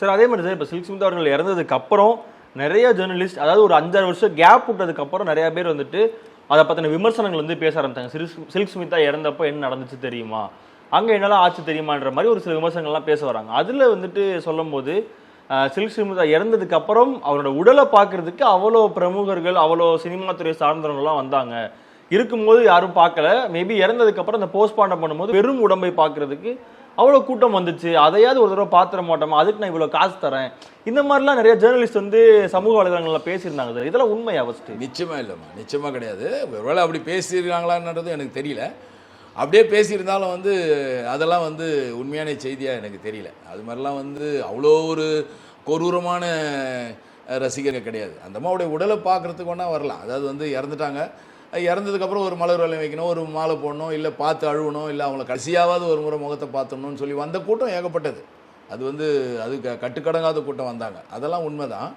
Sir அதே மாதிரி sir இப்போ சில்க் ஸ்மிதா அவர்கள் இறந்ததுக்கு அப்புறம் நிறைய ஜேர்னலிஸ்ட், அதாவது ஒரு 5-6 வருஷம் கேப் விட்டதுக்கு அப்புறம் நிறைய பேர் வந்துட்டு அதை பற்றின விமர்சனங்கள் வந்து பேச ஆரம்பித்தாங்க. சில்க் ஸ்மிதா இறந்தப்போ என்ன நடந்துச்சு தெரியுமா, அங்கே என்னெல்லாம் ஆச்சு தெரியுமான்ற மாதிரி ஒரு சில விமர்சனங்கள்லாம் பேச வராங்க. அதில் வந்துட்டு சொல்லும் போது சில்க் ஸ்மிதா இறந்ததுக்கு அப்புறம் அவரோட உடலை பார்க்கறதுக்கு அவ்வளோ பிரமுகர்கள், அவ்வளோ சினிமா துறை சார்ந்தவங்கலாம் வந்தாங்க. இருக்கும்போது யாரும் பார்க்கல. மேபி இறந்ததுக்கு அப்புறம் அந்த போஸ்ட்மார்ட்டம் பண்ணும்போது வெறும் உடம்பை பார்க்கறதுக்கு அவ்வளோ கூட்டம் வந்துச்சு. அதையாவது ஒரு தடவை பார்த்துட மாட்டோமா, அதுக்கு நான் இவ்வளோ காசு தரேன், இந்த மாதிரிலாம் நிறைய ஜேர்னலிஸ்ட் வந்து சமூக வலைதளங்களில் பேசியிருந்தாங்க சார். இதெல்லாம் உண்மையா? ஃபஸ்ட்டு நிச்சயமாக இல்லைம்மா, நிச்சயமாக கிடையாது. ஒருவேளை அப்படி பேசியிருக்காங்களான்றது எனக்கு தெரியல. அப்படியே பேசியிருந்தாலும் வந்து அதெல்லாம் வந்து உண்மையான செய்தியாக எனக்கு தெரியல. அது மாதிரிலாம் வந்து அவ்வளோ ஒரு கொடூரமான ரசிகர்கள் கிடையாது. அந்த அம்மாவுடைய உடலை பார்க்குறதுக்கு ஒன்றா வரலாம். அதாவது வந்து இறந்துட்டாங்க, இறந்ததுக்கப்புறம் ஒரு மலர் வளையம் வைக்கணும், ஒரு மாலை போடணும், இல்லை பார்த்து அழுவணும், இல்லை அவங்கள கடைசியாவது ஒரு முறை முகத்தை பார்த்துடணும்னு சொல்லி வந்த கூட்டம் ஏகப்பட்டது. அது வந்து அது கட்டுக்கடங்காத கூட்டம் வந்தாங்க. அதெல்லாம் உண்மை தான்.